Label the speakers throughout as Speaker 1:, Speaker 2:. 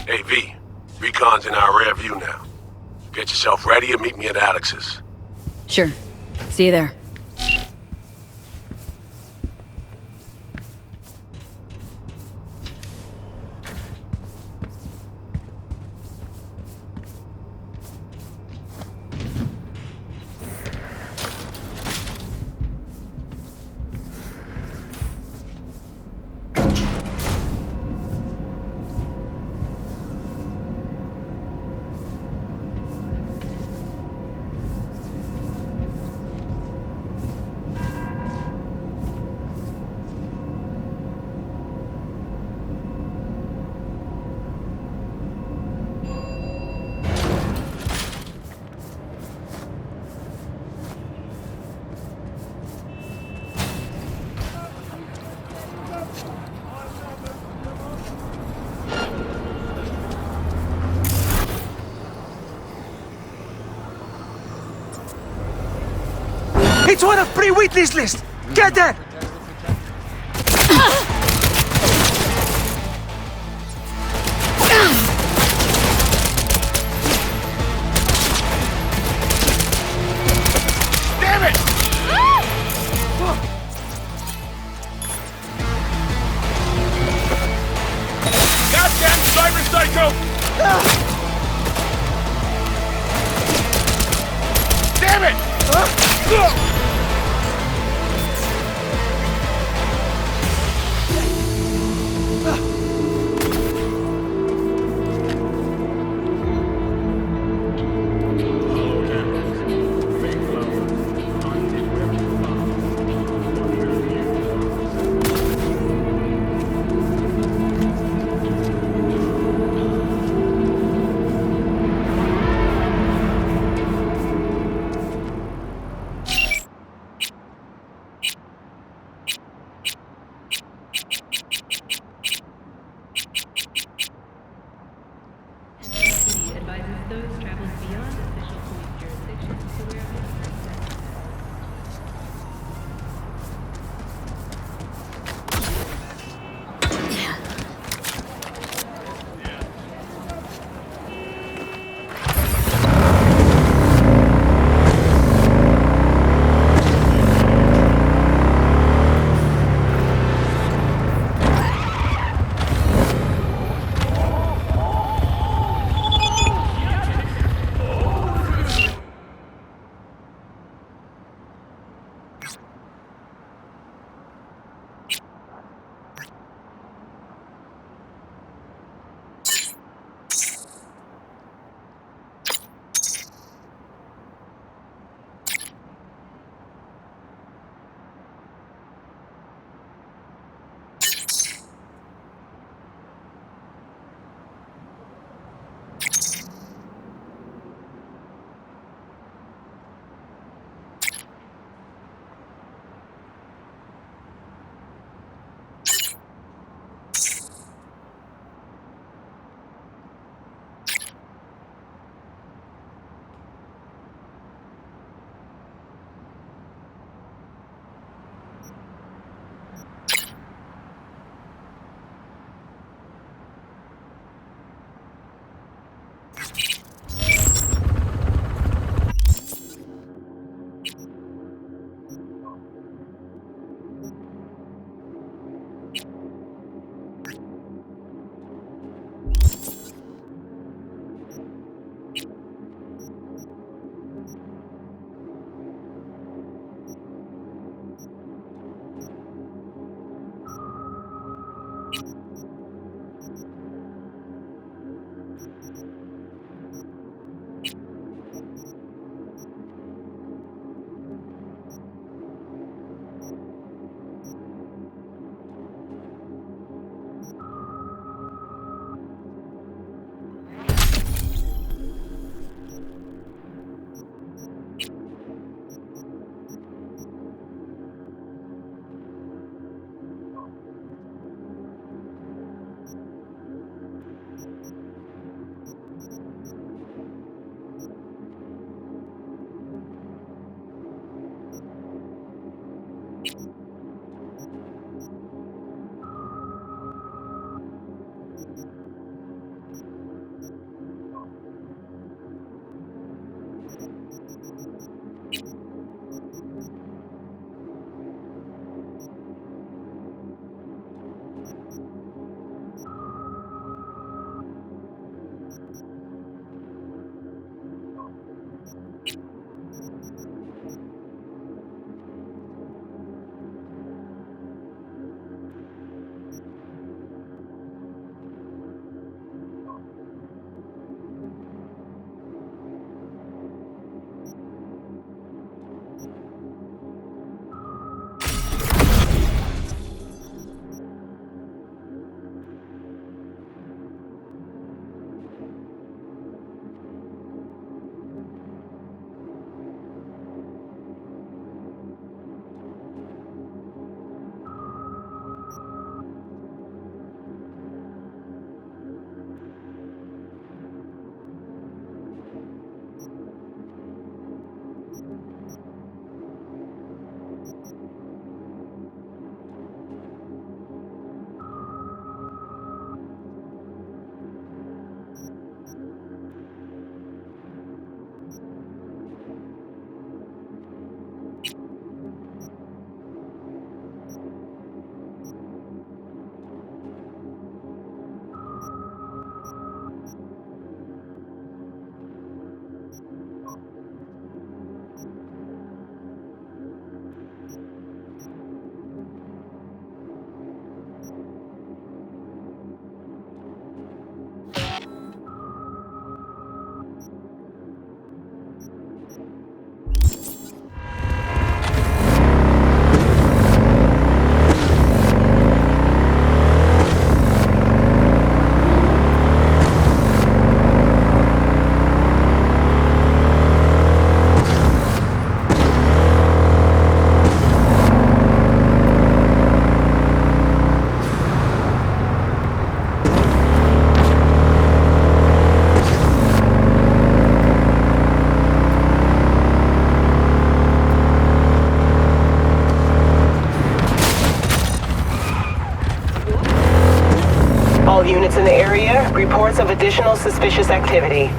Speaker 1: Hey, V. Recon's in our rear view now. Get yourself ready and meet me at Alex's.
Speaker 2: Sure. See you there.
Speaker 3: It's one of pre-witness list! Get there!
Speaker 1: Damn it! Goddamn cyber psycho! Damn it!
Speaker 4: units in the area. Reports of additional suspicious activity.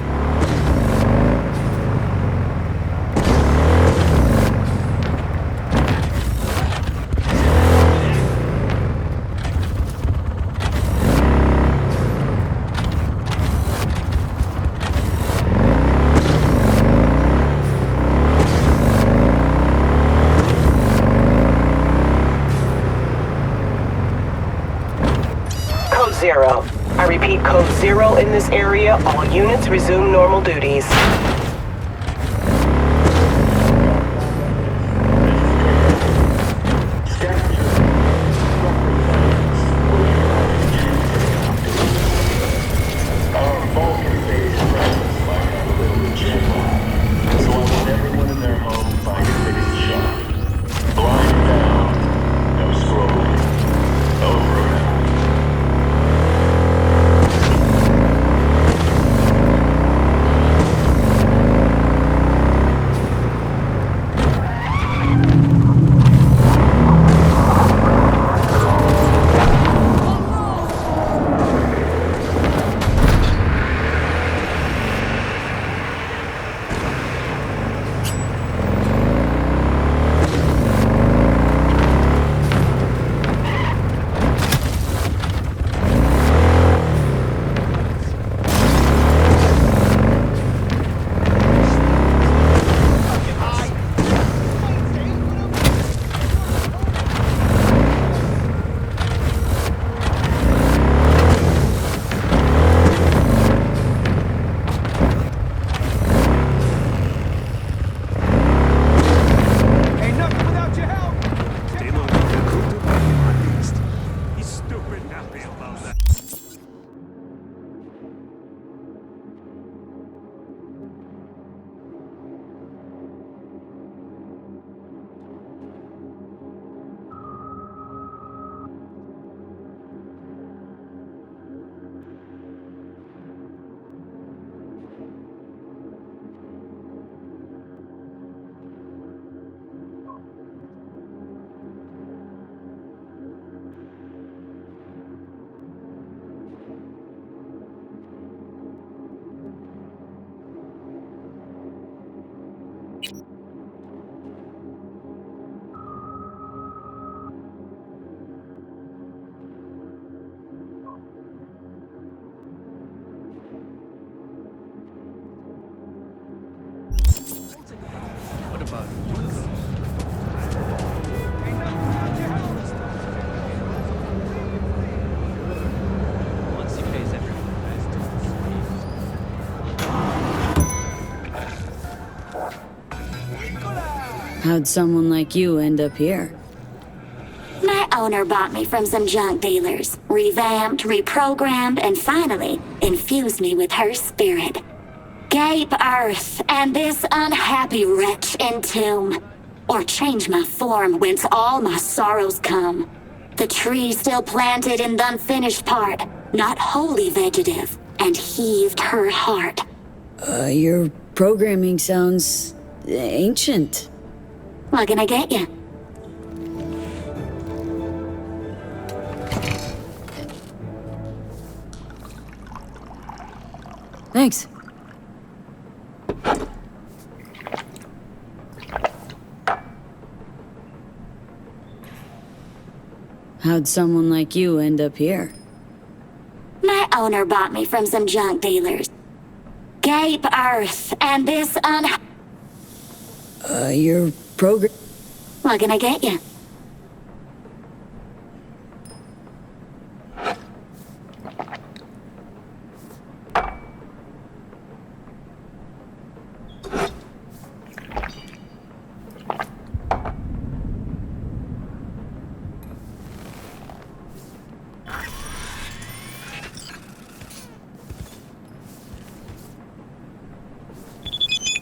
Speaker 4: Code 0. I repeat, Code 0 in this area. All units resume normal duties.
Speaker 3: Ain't nothing without your help.
Speaker 5: He's stupid happy about that. What about you?
Speaker 3: Ain't nothing without your help.
Speaker 5: Once he pays everyone the best.
Speaker 2: How'd someone like you end up here?
Speaker 6: My owner bought me from some junk dealers, revamped, reprogrammed, and finally infused me with her spirit. Gape Earth and this unhappy wretch entomb, or change my form whence all my sorrows come. The tree still planted in the unfinished part, not wholly vegetative, and heaved her heart.
Speaker 2: Your programming sounds ancient.
Speaker 6: What can I get you?
Speaker 2: Thanks. How'd someone like you end up here?
Speaker 6: My owner bought me from some junk dealers. Gape Earth and this
Speaker 2: Your program.
Speaker 6: What can I get you?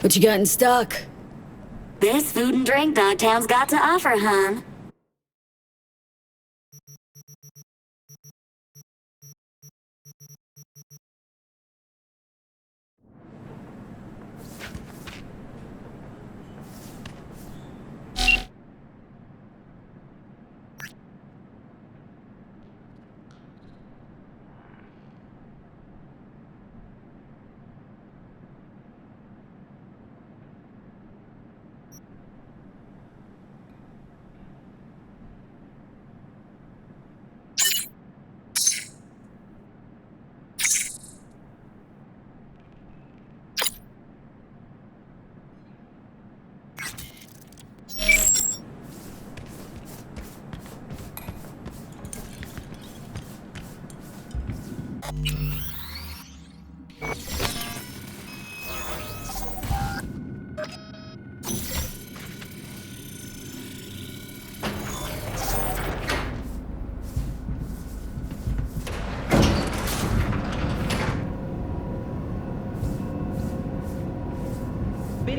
Speaker 2: What you got in stock?
Speaker 6: This food and drink Dogtown's got to offer, hon.
Speaker 7: Been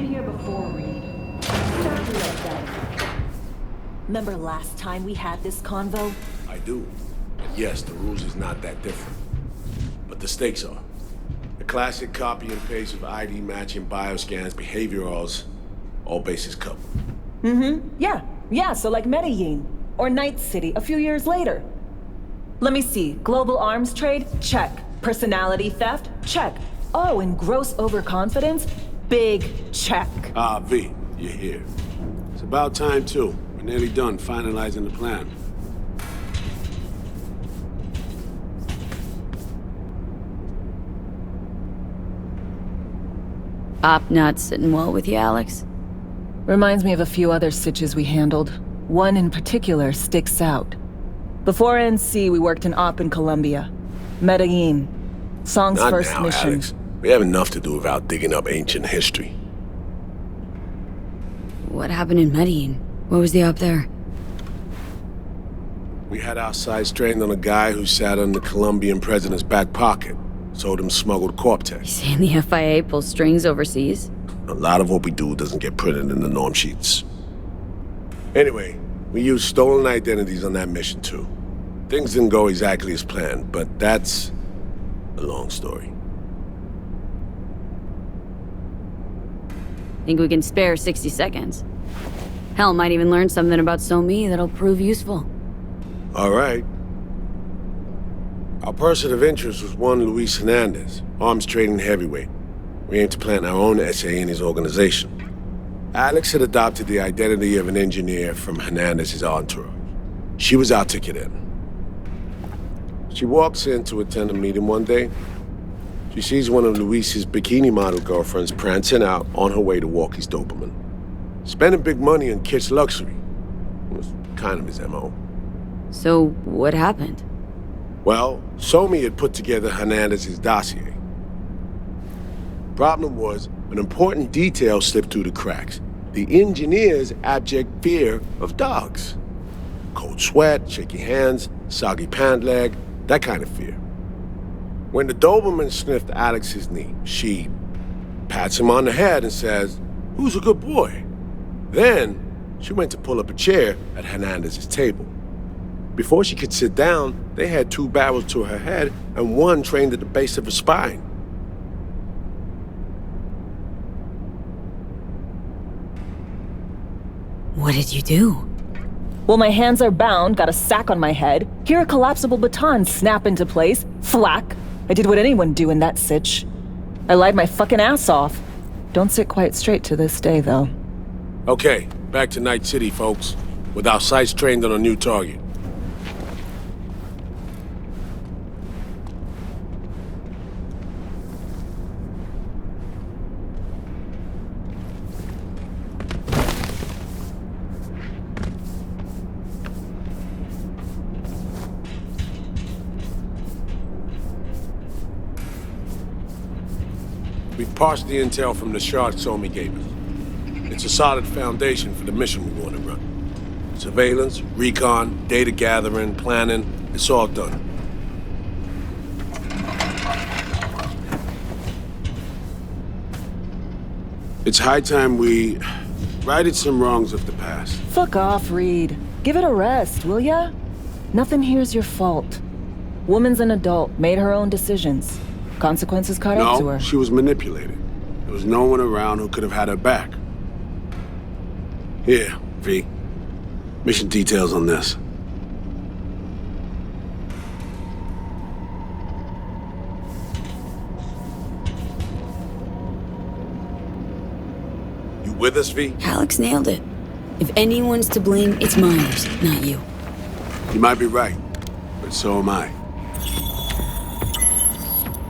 Speaker 7: here before, Reed. Don't do it then. Remember last time we had this convo?
Speaker 1: I do. And yes, the rules is not that different. But the stakes are. The classic copy and paste of ID matching bioscans, behaviorals, all bases covered.
Speaker 7: Yeah, so like Medellin. Or Night City a few years later. Let me see. Global arms trade? Check. Personality theft? Check. Oh, and gross overconfidence? Big check.
Speaker 1: Ah, V, you're here. It's about time, too. We're nearly done finalizing the plan.
Speaker 2: Op not sitting well with you, Alex?
Speaker 7: Reminds me of a few other stitches we handled. One in particular sticks out. Before NC, we worked in Op in Colombia. Medellin. Song's
Speaker 1: Not
Speaker 7: first
Speaker 1: now,
Speaker 7: mission.
Speaker 1: Alex. We have enough to do without digging up ancient history.
Speaker 2: What happened in Medellin? What was the op there?
Speaker 1: We had our sights trained on a guy who sat in the Colombian president's back pocket. Sold him smuggled Corp-Tech.
Speaker 2: Saying the FIA pulls strings overseas?
Speaker 1: A lot of what we do doesn't get printed in the norm sheets. Anyway, we used stolen identities on that mission too. Things didn't go exactly as planned, but that's a long story.
Speaker 2: Think we can spare 60 seconds? Hell, might even learn something about SoMe that'll prove useful.
Speaker 1: All right. Our person of interest was one Luis Hernandez, arms trading heavyweight. We aim to plant our own SA in his organization. Alex had adopted the identity of an engineer from Hernandez's entourage. She was our ticket in. She walks in to attend a meeting one day. She sees one of Luis's bikini model girlfriends prancing out on her way to walk his Doberman. Spending big money on kitsch luxury. It was kind of his MO.
Speaker 2: So, what happened?
Speaker 1: Well, SoMe had put together Hernandez's dossier. Problem was, an important detail slipped through the cracks. The engineer's abject fear of dogs. Cold sweat, shaky hands, soggy pant leg, that kind of fear. When the Doberman sniffed Alex's knee, she pats him on the head and says, "Who's a good boy?" Then, she went to pull up a chair at Hernandez's table. Before she could sit down, they had two barrels to her head and one trained at the base of her spine.
Speaker 2: What did you do?
Speaker 7: Well, my hands are bound, got a sack on my head. Here a collapsible baton snap into place. Flack. I did what anyone do in that sitch. I lied my fucking ass off. Don't sit quite straight to this day, though.
Speaker 1: Okay, back to Night City, folks. With our sights trained on a new target. We've parsed the intel from the shard SoMe gave us. It's a solid foundation for the mission we want to run. Surveillance, recon, data gathering, planning, it's all done. It's high time we righted some wrongs of the past.
Speaker 7: Fuck off, Reed. Give it a rest, will ya? Nothing here's your fault. Woman's an adult, made her own decisions. Consequences caught up to
Speaker 1: No,
Speaker 7: her.
Speaker 1: she was manipulated. There was no one around who could have had her back. Here, V. Mission details on this. You with us, V?
Speaker 2: Alex nailed it. If anyone's to blame, it's Myers, not you.
Speaker 1: You might be right, but so am I.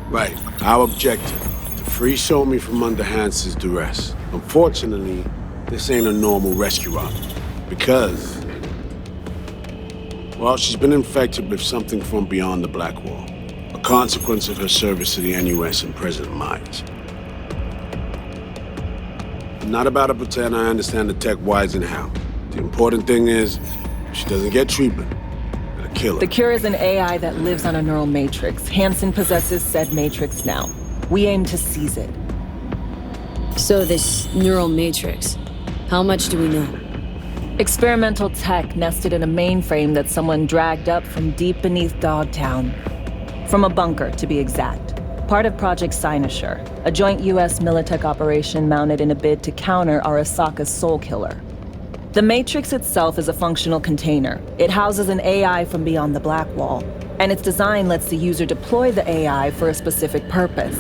Speaker 1: Right, our objective, to free SoMe from under Hansen's duress. Unfortunately, this ain't a normal rescue op, because, well, she's been infected with something from beyond the Black Wall. A consequence of her service to the NUS and President Myers. I'm not about to pretend I understand the tech whys and how. The important thing is, she doesn't get treatment. And a killer.
Speaker 7: The cure is an AI that lives on a neural matrix. Hansen possesses said matrix now. We aim to seize it.
Speaker 2: So this neural matrix, how much do we know?
Speaker 7: Experimental tech nested in a mainframe that someone dragged up from deep beneath Dogtown. From a bunker, to be exact. Part of Project Cynosure, a joint US Militech operation mounted in a bid to counter Arasaka's Soul Killer. The Matrix itself is a functional container. It houses an AI from beyond the Black Wall, and its design lets the user deploy the AI for a specific purpose.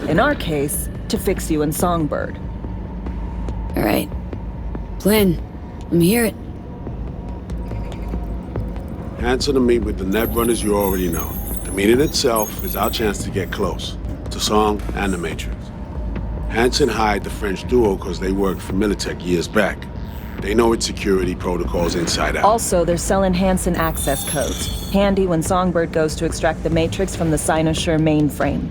Speaker 7: In our case, to fix you and Songbird.
Speaker 2: All right. Plan. Let me hear it.
Speaker 1: Answer to meet with the Netrunners you already know. The meeting itself is our chance to get close to Song and the Matrix. Hansen hired the French duo because they worked for Militech years back. They know its security protocols inside out.
Speaker 7: Also, they're selling Hansen access codes. Handy when Songbird goes to extract the Matrix from the Cynosure mainframe.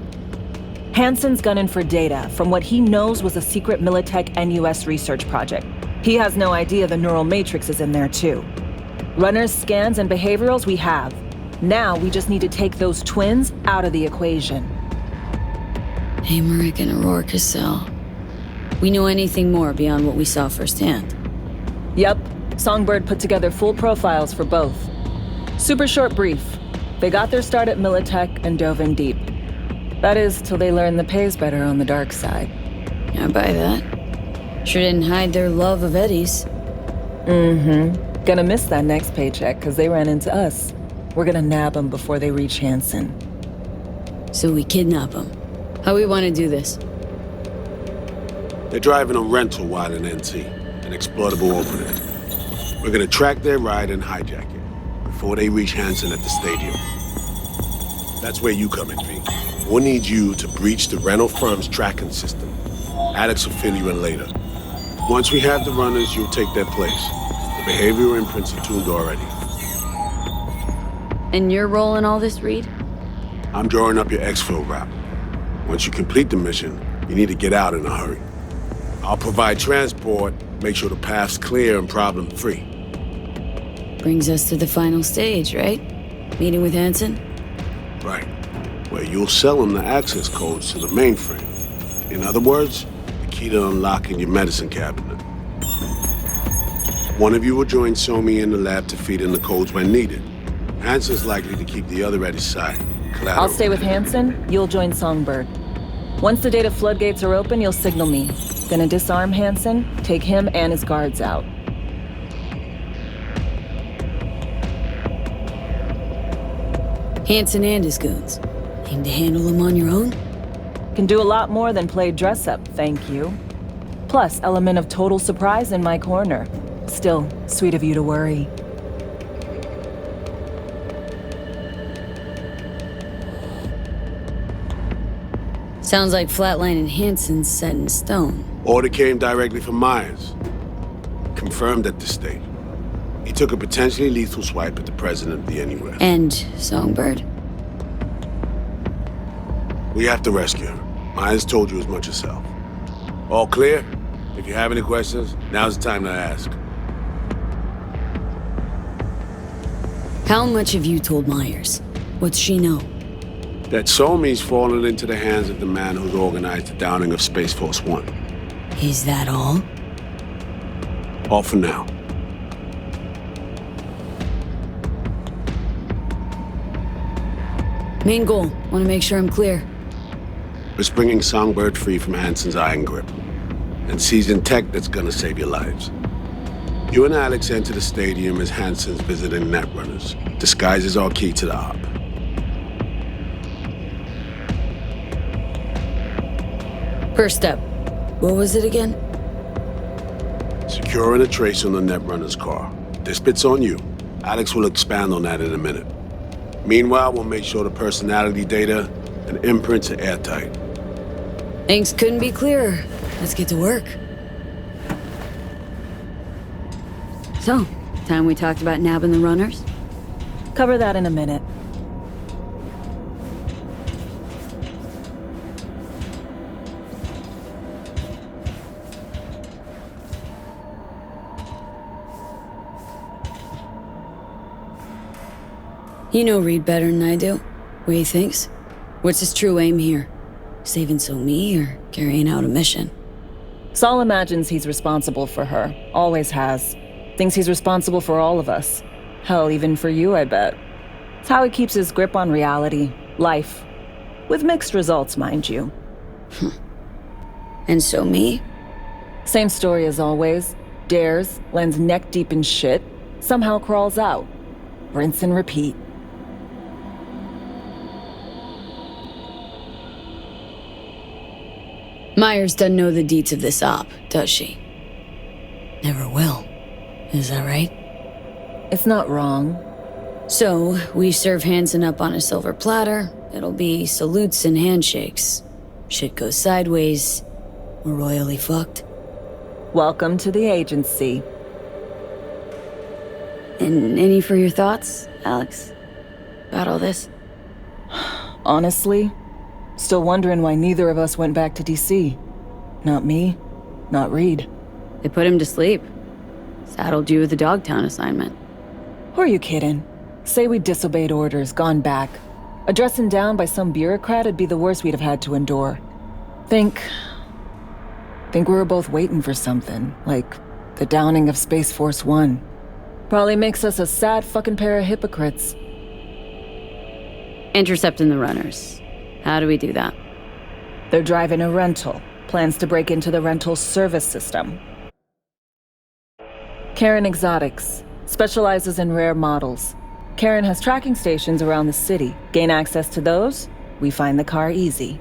Speaker 7: Hansen's gunning for data from what he knows was a secret Militech NUS research project. He has no idea the neural matrix is in there too. Runners, scans, and behaviorals we have. Now we just need to take those twins out of the equation.
Speaker 2: Hamerick and Aurora Cassell. We know anything more beyond what we saw firsthand?
Speaker 7: Yep, Songbird put together full profiles for both. Super short brief. They got their start at Militech and dove in deep. That is, till they learned the pay's better on the dark side.
Speaker 2: I buy that. Sure didn't hide their love of Eddie's.
Speaker 7: Mm-hmm. Gonna miss that next paycheck, because they ran into us. We're gonna nab them before they reach Hansen.
Speaker 2: So we kidnap them. How we want to do this?
Speaker 1: They're driving a rental while in NT, an exploitable opening. We're gonna track their ride and hijack it before they reach Hansen at the stadium. That's where you come in, V. We'll need you to breach the rental firm's tracking system. Alex will fill you in later. Once we have the runners, you'll take their place. The behavioral imprints are tuned already.
Speaker 2: And your role in all this, Reed?
Speaker 1: I'm drawing up your exfil route. Once you complete the mission, you need to get out in a hurry. I'll provide transport, make sure the path's clear and problem-free.
Speaker 2: Brings us to the final stage, right? Meeting with Hansen?
Speaker 1: Right. Where you'll sell him the access codes to the mainframe. In other words, the key to unlocking your medicine cabinet. One of you will join Somi in the lab to feed in the codes when needed. Hansen's likely to keep the other at his side. Collateral.
Speaker 7: I'll stay with Hansen, you'll join Songbird. Once the data floodgates are open, you'll signal me. Gonna disarm Hansen, take him and his guards out.
Speaker 2: Hansen and his goons. Aim to handle them on your own?
Speaker 7: Can do a lot more than play dress-up, thank you. Plus, element of total surprise in my corner. Still, sweet of you to worry.
Speaker 2: Sounds like Flatline and Hansen's set in stone.
Speaker 1: Order came directly from Myers. Confirmed at this stage. He took a potentially lethal swipe at the president of the NUS.
Speaker 2: And Songbird.
Speaker 1: We have to rescue her. Myers told you as much herself. All clear? If you have any questions, now's the time to ask.
Speaker 2: How much have you told Myers? What's she know?
Speaker 1: That Somi's fallen into the hands of the man who's organized the downing of Space Force One.
Speaker 2: Is that all?
Speaker 1: All for now.
Speaker 2: Main goal. Want to make sure I'm clear.
Speaker 1: It's bringing Songbird free from Hansen's iron grip. And seizing tech that's gonna save your lives. You and Alex enter the stadium as Hansen's visiting Netrunners. Disguises our key to the op.
Speaker 2: First step. What was it again?
Speaker 1: Securing a trace on the Netrunner's car. This bit's on you. Alex will expand on that in a minute. Meanwhile, we'll make sure the personality data and imprints are airtight.
Speaker 2: Things couldn't be clearer. Let's get to work. So, time we talked about nabbing the runners?
Speaker 7: Cover that in a minute.
Speaker 2: You know Reed better than I do. What he thinks? What's his true aim here? Saving So-Mi or carrying out a mission?
Speaker 7: Saul imagines he's responsible for her. Always has. Thinks he's responsible for all of us. Hell, even for you, I bet. It's how he keeps his grip on reality. Life. With mixed results, mind you.
Speaker 2: And So-Mi?
Speaker 7: Same story as always. Dares, lands neck deep in shit, somehow crawls out. Rinse and repeat.
Speaker 2: Myers doesn't know the deets of this op, does she? Never will. Is that right?
Speaker 7: It's not wrong.
Speaker 2: So, we serve Hansen up on a silver platter. It'll be salutes and handshakes. Shit goes sideways. We're royally fucked.
Speaker 7: Welcome to the agency.
Speaker 2: And any for your thoughts, Alex? About all this?
Speaker 7: Honestly, still wondering why neither of us went back to DC. Not me, not Reed.
Speaker 2: They put him to sleep. Saddled you with the Dogtown assignment.
Speaker 7: Who are you kidding? Say we disobeyed orders, gone back. A dressing down by some bureaucrat would be the worst we'd have had to endure. Think we were both waiting for something, like the downing of Space Force One. Probably makes us a sad fucking pair of hypocrites.
Speaker 2: Intercepting the runners. How do we do that?
Speaker 7: They're driving a rental. Plans to break into the rental service system. Karen Exotics. Specializes in rare models. Karen has tracking stations around the city. Gain access to those, we find the car easy.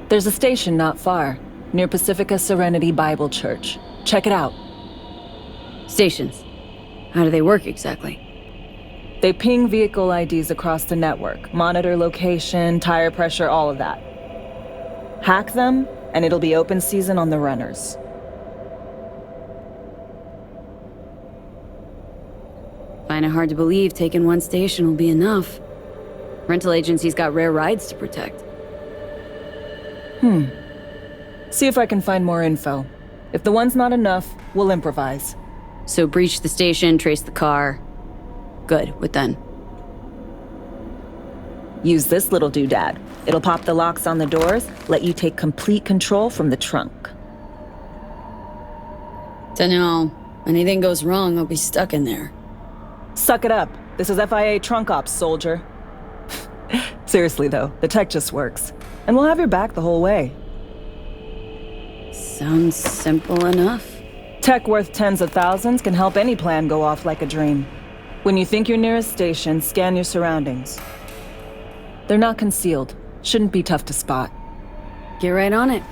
Speaker 7: There's a station not far, near Pacifica Serenity Bible Church. Check it out.
Speaker 2: Stations. How do they work exactly?
Speaker 7: They ping vehicle IDs across the network, monitor location, tire pressure, all of that. Hack them, and it'll be open season on the runners.
Speaker 2: Find it hard to believe taking one station will be enough. Rental agency's got rare rides to protect.
Speaker 7: See if I can find more info. If the one's not enough, we'll improvise.
Speaker 2: So breach the station, trace the car. Good, what then?
Speaker 7: Use this little doodad. It'll pop the locks on the doors, let you take complete control from the trunk.
Speaker 2: Dunno. Anything goes wrong, I'll be stuck in there.
Speaker 7: Suck it up. This is FIA trunk ops, soldier. Seriously though, the tech just works. And we'll have your back the whole way.
Speaker 2: Sounds simple enough.
Speaker 7: Tech worth tens of thousands can help any plan go off like a dream. When you think you're near a station, scan your surroundings. They're not concealed. Shouldn't be tough to spot.
Speaker 2: Get right on it.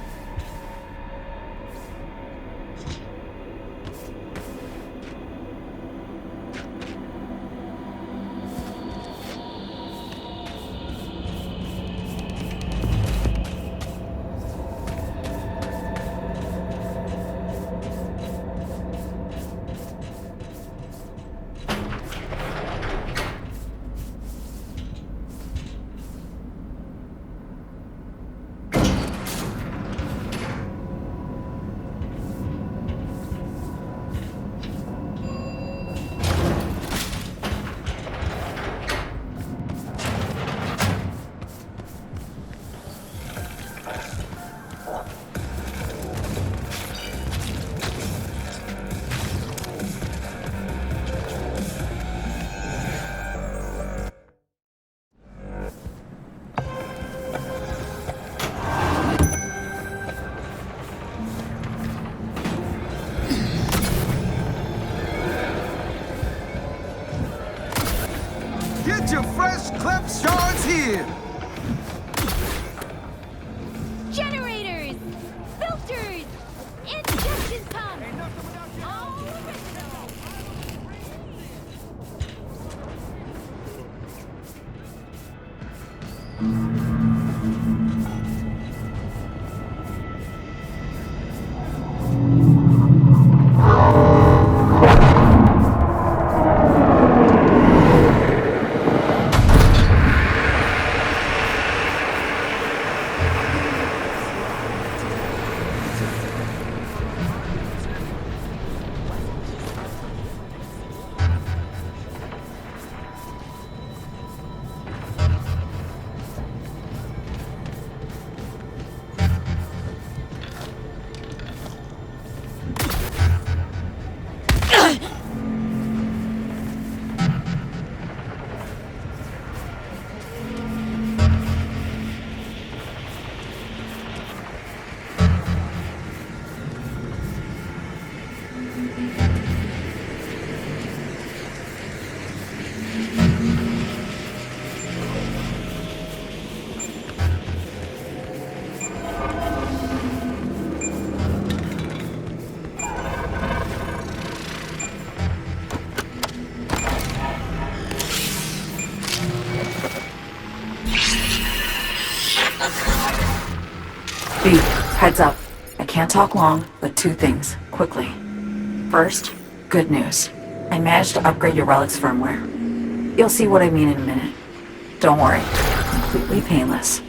Speaker 3: Get your fresh clip shards here!
Speaker 8: Generators! Filters! Injection pumps! All
Speaker 9: B, heads up. I can't talk long, but two things, quickly. First, good news. I managed to upgrade your relic's firmware. You'll see what I mean in a minute. Don't worry, completely painless.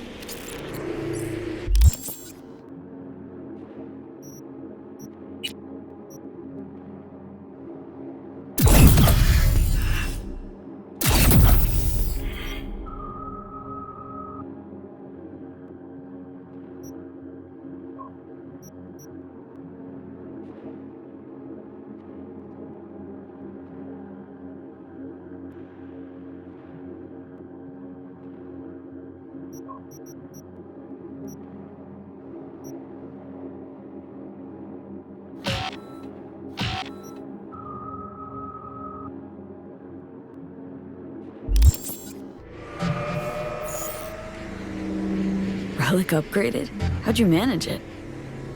Speaker 2: Relic upgraded? How'd you manage it?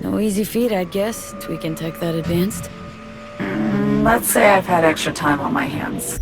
Speaker 2: No easy feat, I'd guess, tweaking tech that advanced.
Speaker 9: Let's say I've had extra time on my hands.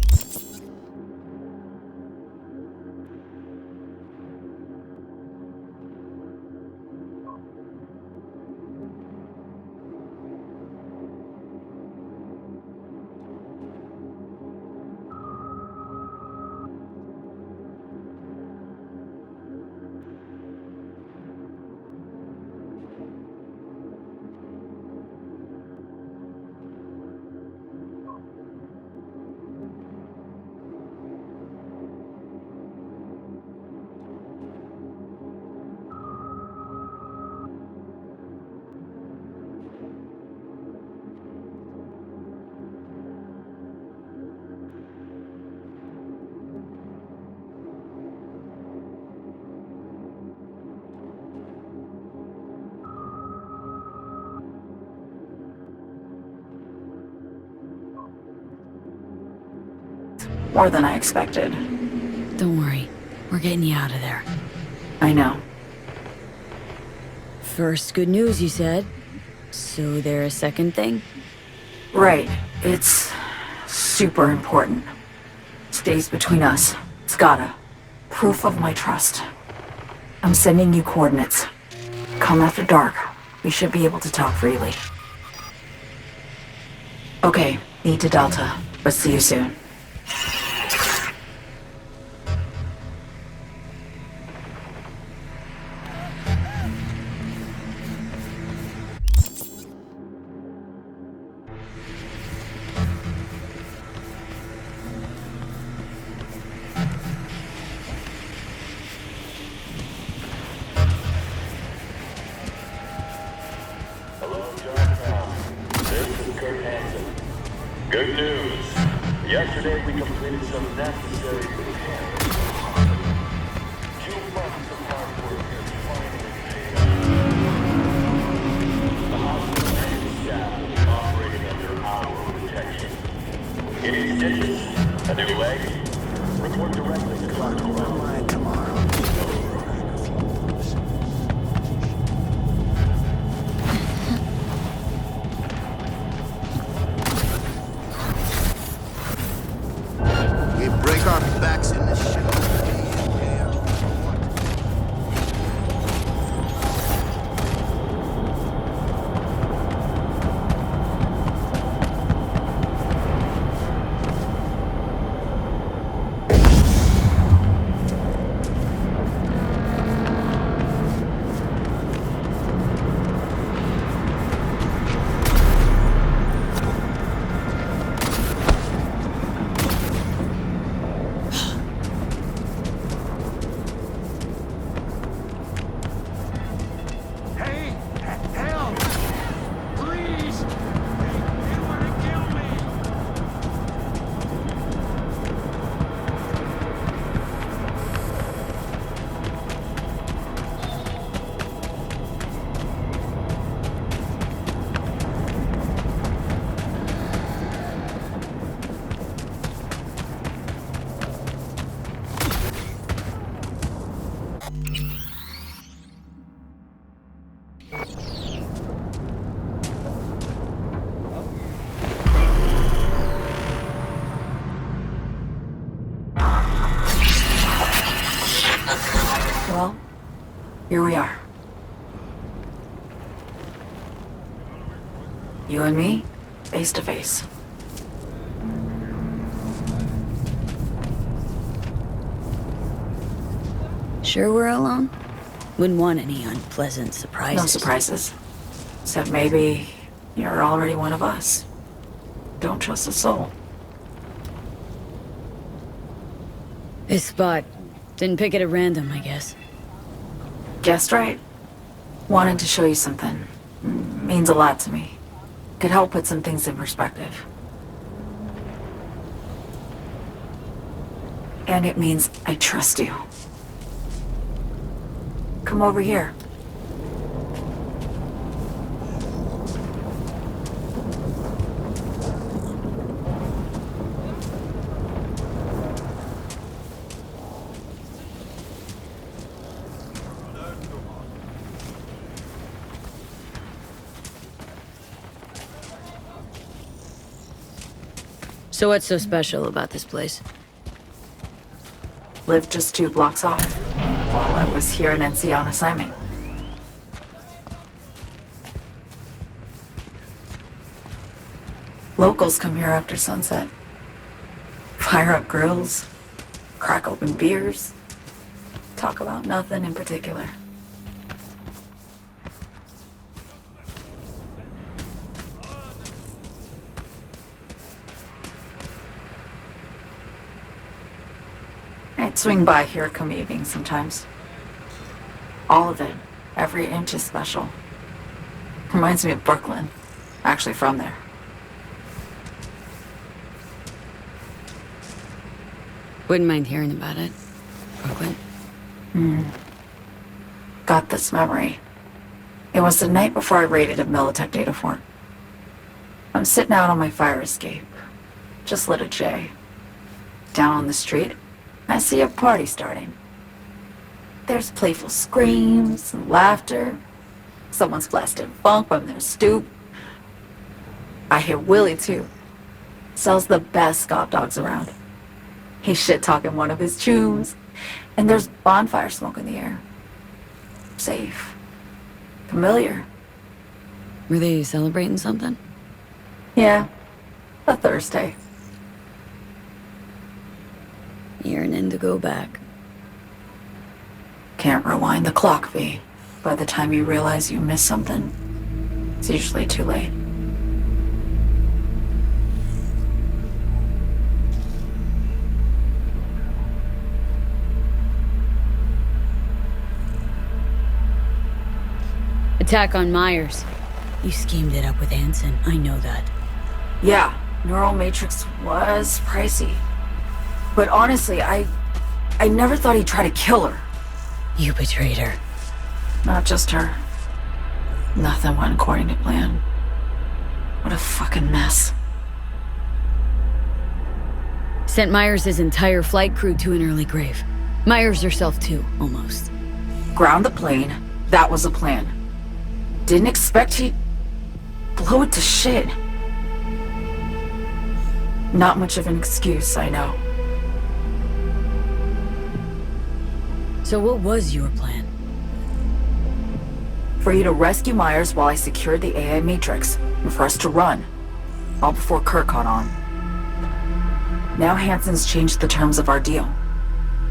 Speaker 9: More than I expected.
Speaker 2: Don't worry, we're getting you out of there.
Speaker 9: I know.
Speaker 2: First good news, you said. So there a second thing?
Speaker 9: Right. It's super important. Stays between us. It's gotta. Proof of my trust. I'm sending you coordinates. Come after dark. We should be able to talk freely. Okay, need to Delta, but see you soon.
Speaker 10: Good news. Yesterday we completed some necessary repairs. 2 months of hard work has finally paid off. The hospital and its staff will be operating under our protection. Any stitches? A new leg? Report directly to Dr. Online tomorrow.
Speaker 11: Our backs in this shit.
Speaker 9: Here we are. You and me, face to face.
Speaker 2: Sure we're alone? Wouldn't want any unpleasant surprises.
Speaker 9: No surprises. Except maybe you're already one of us. Don't trust a soul.
Speaker 2: This spot. Didn't pick it at random, I guess.
Speaker 9: Guessed right. Wanted to show you something. Means a lot to me. Could help put some things in perspective. And it means I trust you. Come over here.
Speaker 2: So what's so special about this place?
Speaker 9: Lived just 2 blocks off while I was here in NC on assignment. Locals come here after sunset. Fire up grills, crack open beers, talk about nothing in particular. I'd swing by here come evening sometimes. All of it, every inch is special. Reminds me of Brooklyn. Actually from there.
Speaker 2: Wouldn't mind hearing about it. Brooklyn.
Speaker 9: Got this memory. It was the night before I raided a Militech data fort. I'm sitting out on my fire escape. Just lit a J. Down on the street, I see a party starting. There's playful screams and laughter. Someone's blasting funk from their stoop. I hear Willie too. Sells the best Scott dogs around. He's shit-talking one of his chooms, and there's bonfire smoke in the air. Safe. Familiar.
Speaker 2: Were they celebrating something?
Speaker 9: Yeah. A Thursday.
Speaker 2: Yearning to go back.
Speaker 9: Can't rewind the clock, V. By the time you realize you missed something, it's usually too late.
Speaker 2: Attack on Myers. You schemed it up with Hansen, I know that.
Speaker 9: Yeah, Neural Matrix was pricey. But honestly, I never thought he'd try to kill her.
Speaker 2: You betrayed her.
Speaker 9: Not just her. Nothing went according to plan. What a fucking mess.
Speaker 2: Sent Myers' entire flight crew to an early grave. Myers herself too, almost.
Speaker 9: Ground the plane. That was the plan. Didn't expect he'd blow it to shit. Not much of an excuse, I know.
Speaker 2: So what was your plan?
Speaker 9: For you to rescue Myers while I secured the AI Matrix, and for us to run. All before Kirk caught on. Now Hansen's changed the terms of our deal.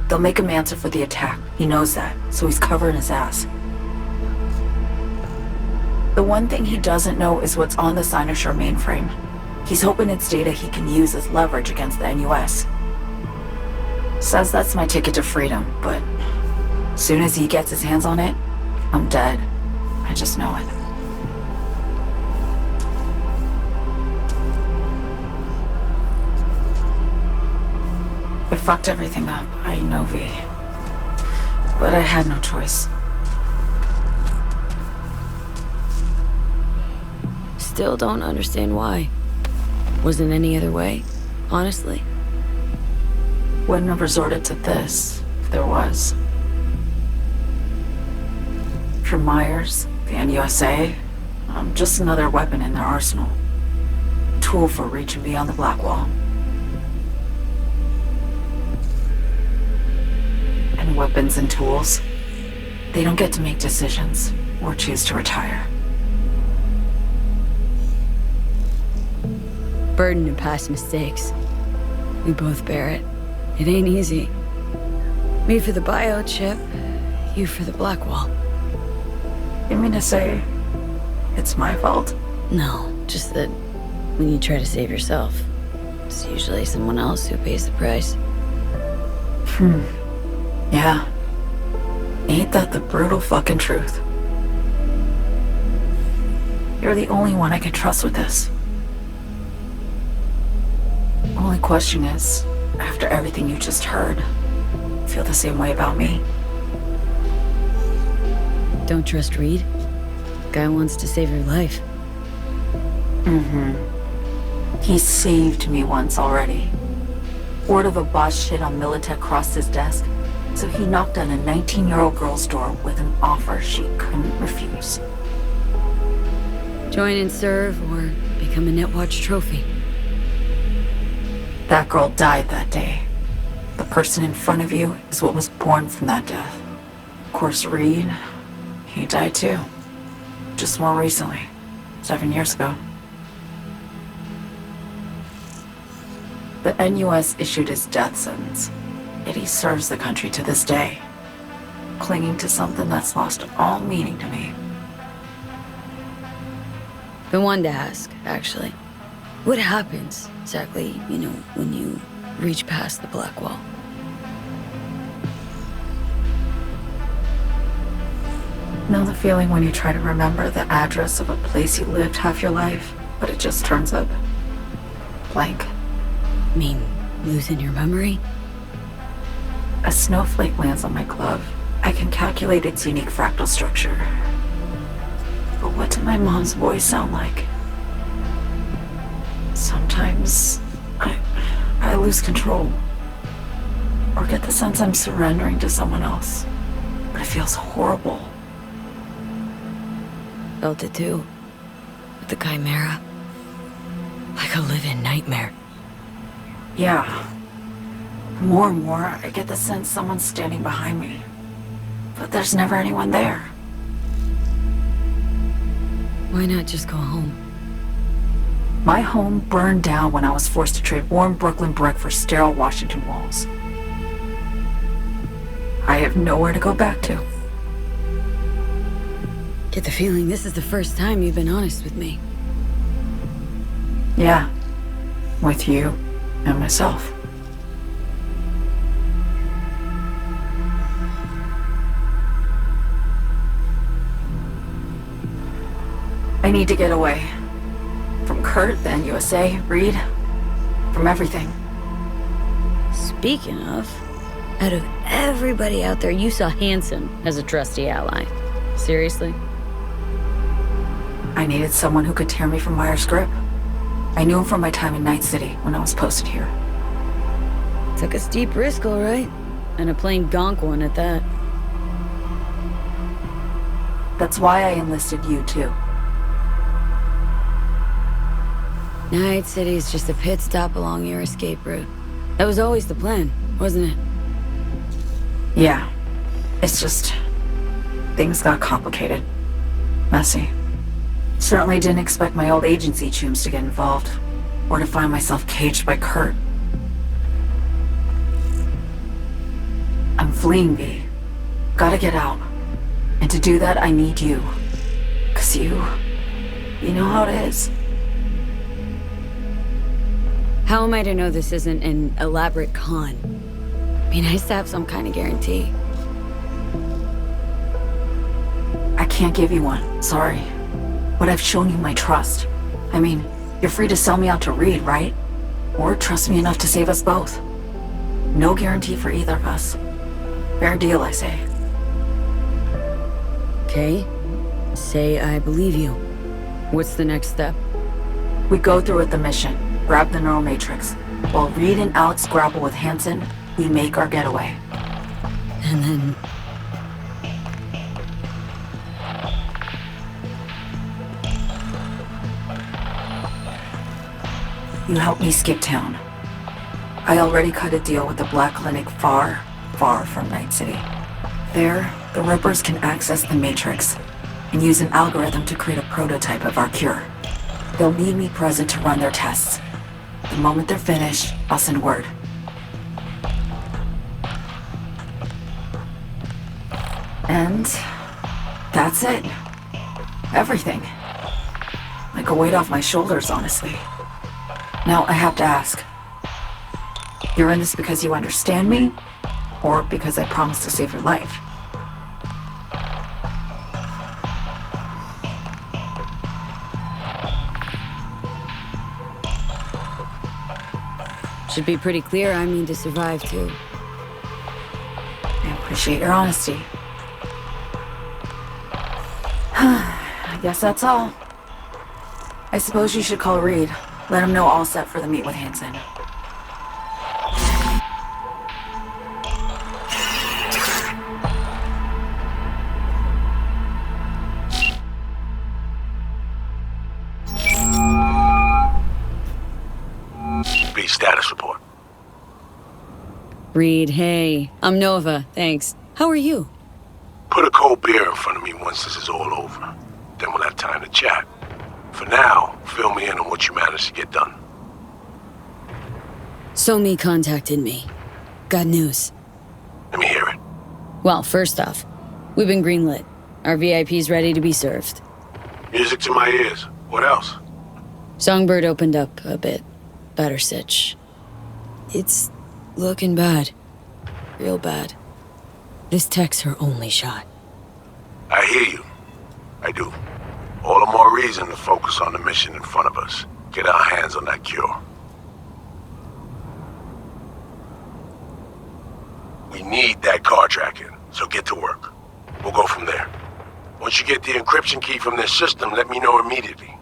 Speaker 9: They'll make him answer for the attack. He knows that, so he's covering his ass. The one thing he doesn't know is what's on the Cynosure mainframe. He's hoping it's data he can use as leverage against the NUS. Says that's my ticket to freedom, but soon as he gets his hands on it, I'm dead. I just know it. I fucked everything up, I know, V. But I had no choice.
Speaker 2: Still don't understand why. Wasn't any other way, honestly.
Speaker 9: Wouldn't have resorted to this if there was. For Myers, the NUSA, I'm just another weapon in their arsenal. Tool for reaching beyond the Black Wall. And weapons and tools, They don't get to make decisions or choose to retire.
Speaker 2: Burden of past mistakes. We both bear it. It ain't easy. Me for the biochip, you for the Blackwall.
Speaker 9: You mean to say it's my fault?
Speaker 2: No, just that when you try to save yourself, it's usually someone else who pays the price.
Speaker 9: Yeah. Ain't that the brutal fucking truth? You're the only one I can trust with this. Only question is, after everything you just heard, feel the same way about me?
Speaker 2: Don't trust Reed? Guy wants to save your life.
Speaker 9: He saved me once already. Word of a boss shit on Militech crossed his desk, so he knocked on a 19-year-old girl's door with an offer she couldn't refuse.
Speaker 2: Join and serve, or become a Netwatch trophy.
Speaker 9: That girl died that day. The person in front of you is what was born from that death. Of course, Reed, he died too. Just more recently. 7 years ago. The NUS issued his death sentence, yet he serves the country to this day, clinging to something that's lost all meaning to me.
Speaker 2: Been one to ask, actually. What happens, exactly, when you reach past the Blackwall?
Speaker 9: Know the feeling when you try to remember the address of a place you lived half your life, but it just turns up blank?
Speaker 2: Mean, losing your memory?
Speaker 9: A snowflake lands on my glove. I can calculate its unique fractal structure. But what did my mom's voice sound like? Sometimes I lose control. Or get the sense I'm surrendering to someone else. But it feels horrible.
Speaker 2: Felt it too. With the Chimera. Like a live-in nightmare.
Speaker 9: Yeah. More and more, I get the sense someone's standing behind me. But there's never anyone there.
Speaker 2: Why not just go home?
Speaker 9: My home burned down when I was forced to trade warm Brooklyn brick for sterile Washington walls. I have nowhere to go back to.
Speaker 2: Get the feeling this is the first time you've been honest with me.
Speaker 9: Yeah. With you and myself. I need to get away. From Kurt, then USA, Reed. From everything.
Speaker 2: Speaking of, out of everybody out there, you saw Hansen as a trusty ally. Seriously?
Speaker 9: I needed someone who could tear me from Myers' grip. I knew him from my time in Night City when I was posted here.
Speaker 2: Took a steep risk, all right. And a plain gonk one at that.
Speaker 9: That's why I enlisted you, too.
Speaker 2: Night City's just a pit stop along your escape route. That was always the plan, wasn't it?
Speaker 9: Yeah. It's just... things got complicated. Messy. Certainly didn't expect my old agency chooms to get involved. Or to find myself caged by Kurt. I'm fleeing, V. Gotta get out. And to do that, I need you. 'Cause you know how it is.
Speaker 2: How am I to know this isn't an elaborate con? Be nice to have some kind of guarantee.
Speaker 9: I can't give you one, sorry. But I've shown you my trust. I mean, you're free to sell me out to Reed, right? Or trust me enough to save us both. No guarantee for either of us. Fair deal, I say.
Speaker 2: Okay. Say I believe you. What's the next step?
Speaker 9: We go through with the mission. Grab the neural matrix. While Reed and Alex grapple with Hansen, we make our getaway.
Speaker 2: And then...
Speaker 9: you help me skip town. I already cut a deal with the Black Clinic far, far from Night City. There, The Rippers can access the Matrix and use an algorithm to create a prototype of our cure. They'll need me present to run their tests. The moment they're finished, I'll send word. And that's it. Everything. Like a weight off my shoulders, honestly. Now I have to ask. You're in this because you understand me? Or because I promised to save your life?
Speaker 2: Should be pretty clear I mean to survive, too.
Speaker 9: I appreciate your honesty. I guess that's all. I suppose you should call Reed. Let him know all set for the meet with Hansen.
Speaker 1: B status report.
Speaker 2: Reed, hey. I'm Nova, thanks. How are you?
Speaker 1: Put a cold beer in front of me once this is all over. Then we'll have time to chat. For now, fill me in on what you managed to get done.
Speaker 2: Somi contacted me. Got news.
Speaker 1: Let me hear it.
Speaker 2: Well, first off, we've been greenlit. Our VIP's ready to be served.
Speaker 1: Music to my ears. What else?
Speaker 2: Songbird opened up a bit. Better sitch. It's looking bad. Real bad. This tech's her only shot.
Speaker 1: I hear you. I do. All the more reason to focus on the mission in front of us. Get our hands on that cure. We need that car tracking, so get to work. We'll go from there. Once you get the encryption key from their system, let me know immediately.